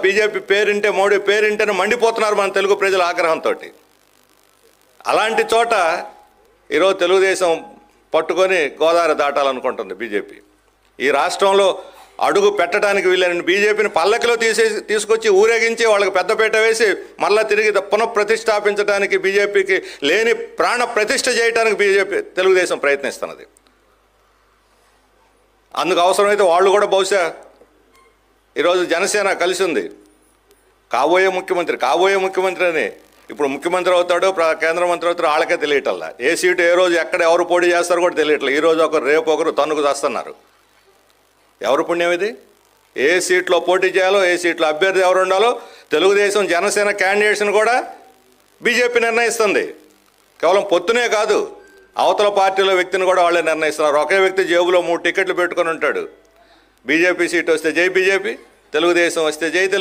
BJP పేరింటే Modi పేరింటేనే మండిపోతున్నారు మన తెలుగు ప్రజల ఆగ్రహంతో. అలాంటి చోట ఈరోజు తెలుగుదేశం పట్టుకొని గోదావరి దాటాలనుకుంటుంది బీజేపీ. ఈ రాష్ట్రంలో అడుగు పెట్టడానికి వీళ్ళని బీజేపీని పల్లకిలో తీసుకొచ్చి ఊరేగించి వాళ్ళకి పెద్దపీట వేసి మళ్ళీ తిరిగి పునఃప్రతిష్టాపించడానికి బీజేపీకి లేని ప్రాణ ప్రతిష్ఠ చేయడానికి తెలుగుదేశం ప్రయత్నిస్తున్నది. అందుకు అవసరమైతే వాళ్ళు కూడా బహుశా ఈరోజు జనసేన కలిసి ఉంది. కాబోయే ముఖ్యమంత్రి అని ఇప్పుడు ముఖ్యమంత్రి అవుతాడో కేంద్ర మంత్రి అవుతాడో వాళ్ళకే తెలియటల్లా. ఏ సీటు ఏ రోజు ఎక్కడ ఎవరు పోటీ చేస్తారో కూడా తెలియట్లేదు. ఈరోజు ఒకరు రేపు ఒకరు తన్నుకు చేస్తున్నారు. ఎవరు పుణ్యం ఇది? ఏ సీట్లో పోటీ చేయాలో, ఏ సీట్లో అభ్యర్థి ఎవరు ఉండాలో తెలుగుదేశం జనసేన క్యాండిడేట్స్ని కూడా బీజేపీ నిర్ణయిస్తుంది. కేవలం పొత్తునే కాదు, అవతల పార్టీలో వ్యక్తిని కూడా వాళ్ళే నిర్ణయిస్తున్నారు. ఒకే వ్యక్తి జేబులో 3 టికెట్లు పెట్టుకొని ఉంటాడు. బీజేపీ సీటు వస్తే జై బీజేపీ, తెలుగుదేశం వస్తే జై తెలుగు.